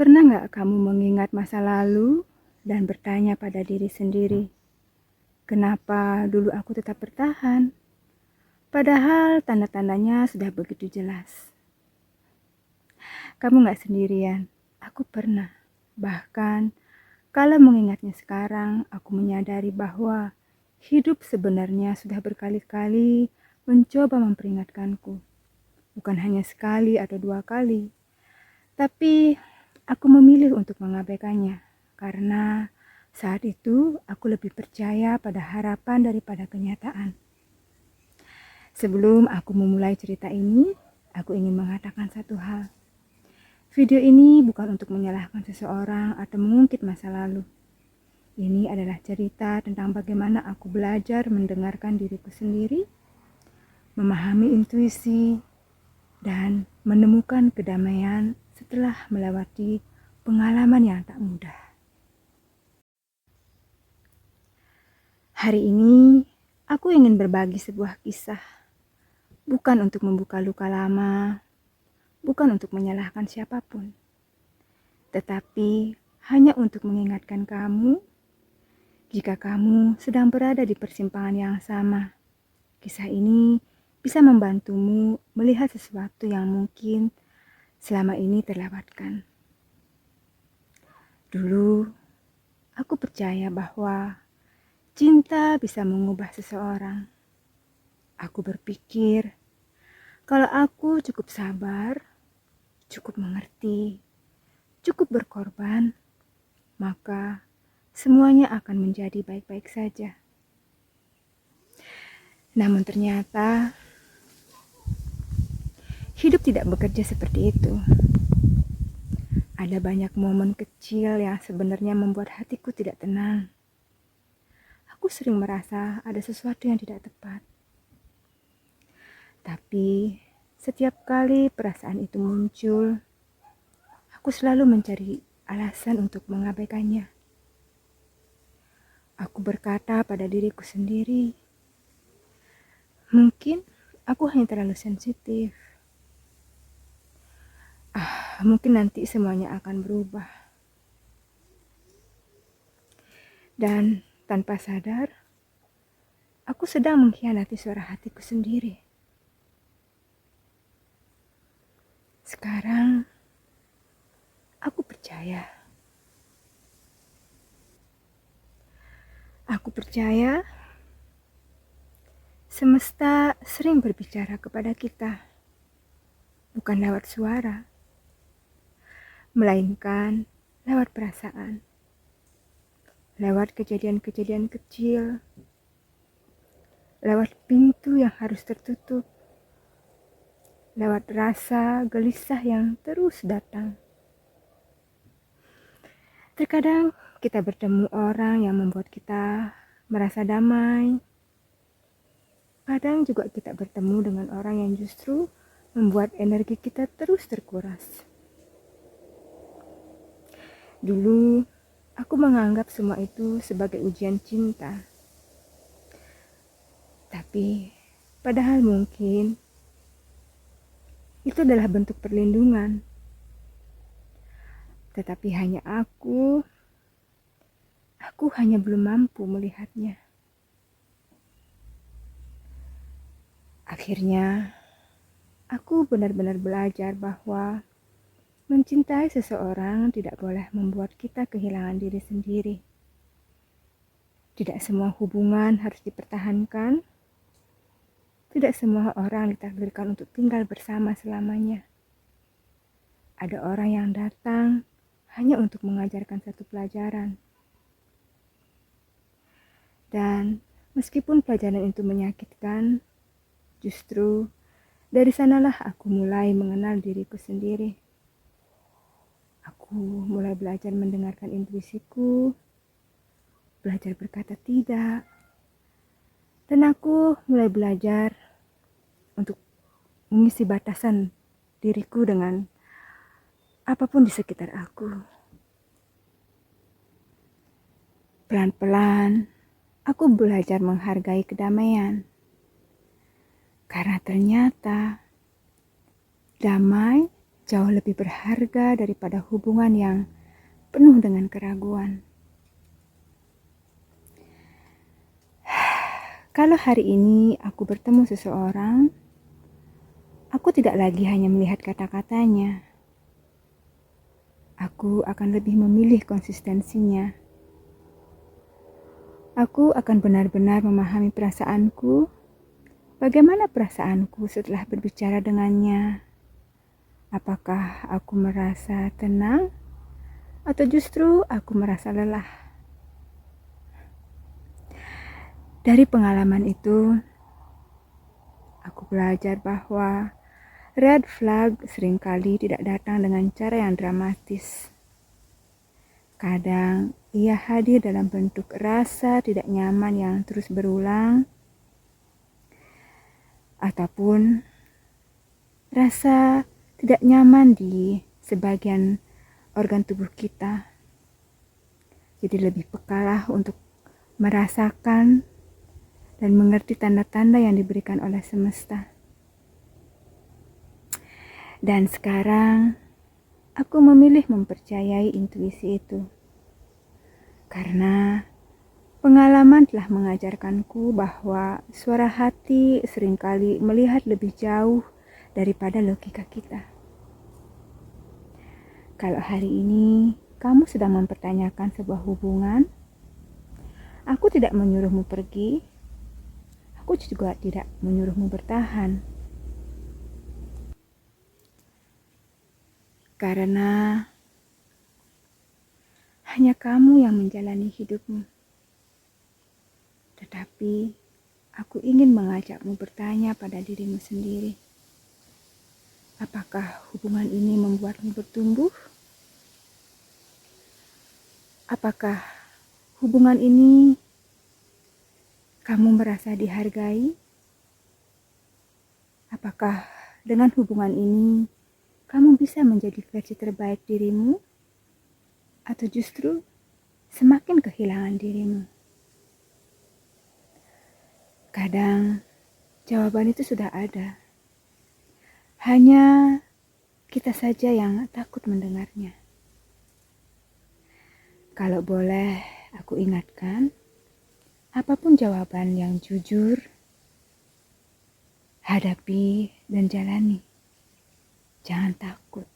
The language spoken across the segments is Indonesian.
Pernah nggak kamu mengingat masa lalu dan bertanya pada diri sendiri, kenapa dulu aku tetap bertahan? Padahal tanda-tandanya sudah begitu jelas. Kamu nggak sendirian, aku pernah. Bahkan, kalau mengingatnya sekarang, aku menyadari bahwa hidup sebenarnya sudah berkali-kali mencoba memperingatkanku. Bukan hanya sekali atau dua kali, tapi aku memilih untuk mengabaikannya karena saat itu aku lebih percaya pada harapan daripada kenyataan. Sebelum aku memulai cerita ini, aku ingin mengatakan satu hal. Video ini bukan untuk menyalahkan seseorang atau mengungkit masa lalu. Ini adalah cerita tentang bagaimana aku belajar mendengarkan diriku sendiri, memahami intuisi, dan menemukan kedamaian setelah melewati pengalaman yang tak mudah. Hari ini, aku ingin berbagi sebuah kisah. Bukan untuk membuka luka lama, bukan untuk menyalahkan siapapun. Tetapi hanya untuk mengingatkan kamu, jika kamu sedang berada di persimpangan yang sama. Kisah ini bisa membantumu melihat sesuatu yang mungkin selama ini terlewatkan. Dulu, aku percaya bahwa cinta bisa mengubah seseorang. Aku berpikir, kalau aku cukup sabar, cukup mengerti, cukup berkorban, maka semuanya akan menjadi baik-baik saja. Namun ternyata, hidup tidak bekerja seperti itu. Ada banyak momen kecil yang sebenarnya membuat hatiku tidak tenang. Aku sering merasa ada sesuatu yang tidak tepat. Tapi setiap kali perasaan itu muncul, aku selalu mencari alasan untuk mengabaikannya. Aku berkata pada diriku sendiri, mungkin aku hanya terlalu sensitif. Mungkin nanti semuanya akan berubah. Dan tanpa sadar, aku sedang mengkhianati suara hatiku sendiri. Sekarang, aku percaya. Aku percaya semesta sering berbicara kepada kita, bukan lewat suara, melainkan lewat perasaan, lewat kejadian-kejadian kecil, lewat pintu yang harus tertutup, lewat rasa gelisah yang terus datang. Terkadang kita bertemu orang yang membuat kita merasa damai. Kadang juga kita bertemu dengan orang yang justru membuat energi kita terus terkuras. Dulu, aku menganggap semua itu sebagai ujian cinta. Tapi, padahal mungkin itu adalah bentuk perlindungan. Tetapi hanya aku hanya belum mampu melihatnya. Akhirnya, aku benar-benar belajar bahwa mencintai seseorang tidak boleh membuat kita kehilangan diri sendiri. Tidak semua hubungan harus dipertahankan. Tidak semua orang ditakdirkan untuk tinggal bersama selamanya. Ada orang yang datang hanya untuk mengajarkan satu pelajaran. Dan meskipun pelajaran itu menyakitkan, justru dari sanalah aku mulai mengenal diriku sendiri. Aku mulai belajar mendengarkan intuisiku, belajar berkata tidak, dan aku mulai belajar untuk mengisi batasan diriku dengan apapun di sekitar aku. Pelan-pelan, aku belajar menghargai kedamaian. Karena ternyata damai jauh lebih berharga daripada hubungan yang penuh dengan keraguan. Kalau hari ini aku bertemu seseorang, aku tidak lagi hanya melihat kata-katanya. Aku akan lebih memilih konsistensinya. Aku akan benar-benar memahami perasaanku. Bagaimana perasaanku setelah berbicara dengannya? Apakah aku merasa tenang atau justru aku merasa lelah? Dari pengalaman itu, aku belajar bahwa red flag seringkali tidak datang dengan cara yang dramatis. Kadang ia hadir dalam bentuk rasa tidak nyaman yang terus berulang, ataupun rasa tidak nyaman di sebagian organ tubuh kita. Jadi lebih pekalah untuk merasakan dan mengerti tanda-tanda yang diberikan oleh semesta. Dan sekarang, aku memilih mempercayai intuisi itu. Karena pengalaman telah mengajarkanku bahwa suara hati seringkali melihat lebih jauh daripada logika kita. Kalau hari ini kamu sedang mempertanyakan sebuah hubungan, aku tidak menyuruhmu pergi. Aku juga tidak menyuruhmu bertahan. Karena hanya kamu yang menjalani hidupmu. Tetapi aku ingin mengajakmu bertanya pada dirimu sendiri. Apakah hubungan ini membuatmu bertumbuh? Apakah hubungan ini kamu merasa dihargai? Apakah dengan hubungan ini kamu bisa menjadi versi terbaik dirimu? Atau justru semakin kehilangan dirimu? Kadang jawaban itu sudah ada. Hanya kita saja yang takut mendengarnya. Kalau boleh aku ingatkan, apapun jawaban yang jujur, hadapi dan jalani. Jangan takut.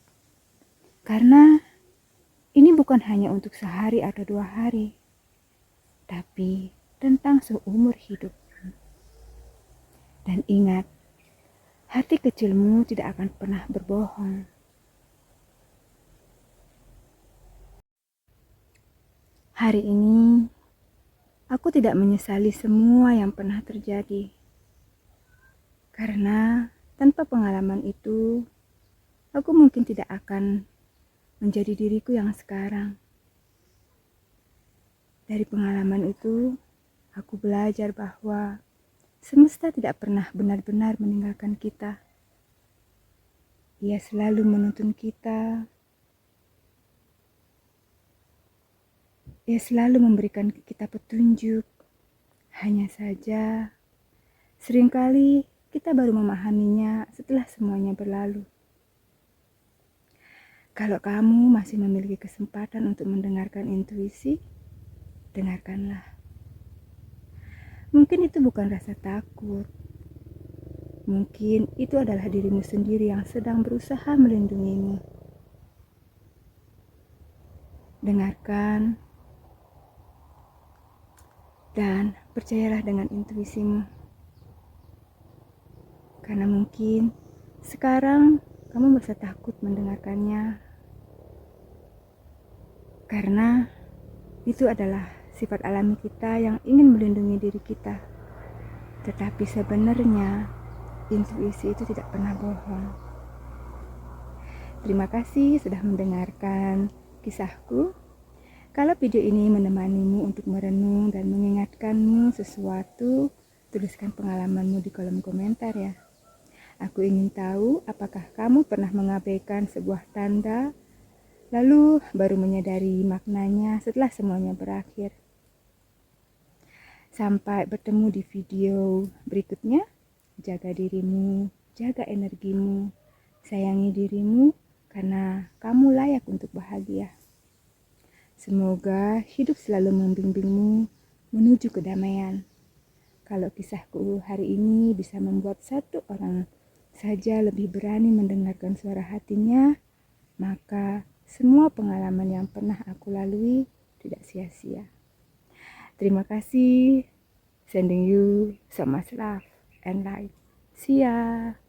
Karena ini bukan hanya untuk sehari atau 2 hari, tapi tentang seumur hidup. Dan ingat, hati kecilmu tidak akan pernah berbohong. Hari ini, aku tidak menyesali semua yang pernah terjadi. Karena tanpa pengalaman itu, aku mungkin tidak akan menjadi diriku yang sekarang. Dari pengalaman itu, aku belajar bahwa semesta tidak pernah benar-benar meninggalkan kita. Ia selalu menuntun kita. Ia selalu memberikan kita petunjuk. Hanya saja, seringkali kita baru memahaminya setelah semuanya berlalu. Kalau kamu masih memiliki kesempatan untuk mendengarkan intuisi, dengarkanlah. Mungkin itu bukan rasa takut. Mungkin itu adalah dirimu sendiri yang sedang berusaha melindungimu. Dengarkan dan percayalah dengan intuisimu. Karena mungkin sekarang kamu merasa takut mendengarkannya. Karena itu adalah sifat alami kita yang ingin melindungi diri kita. Tetapi sebenarnya intuisi itu tidak pernah bohong. Terima kasih sudah mendengarkan kisahku. Kalau video ini menemanimu untuk merenung dan mengingatkanmu sesuatu, tuliskan pengalamanmu di kolom komentar ya. Aku ingin tahu apakah kamu pernah mengabaikan sebuah tanda, lalu baru menyadari maknanya setelah semuanya berakhir. Sampai bertemu di video berikutnya. Jaga dirimu, jaga energimu, sayangi dirimu, karena kamu layak untuk bahagia. Semoga hidup selalu membimbingmu menuju kedamaian. Kalau kisahku hari ini bisa membuat satu orang saja lebih berani mendengarkan suara hatinya, maka semua pengalaman yang pernah aku lalui tidak sia-sia. Terima kasih. Sending you so much love and light. See ya.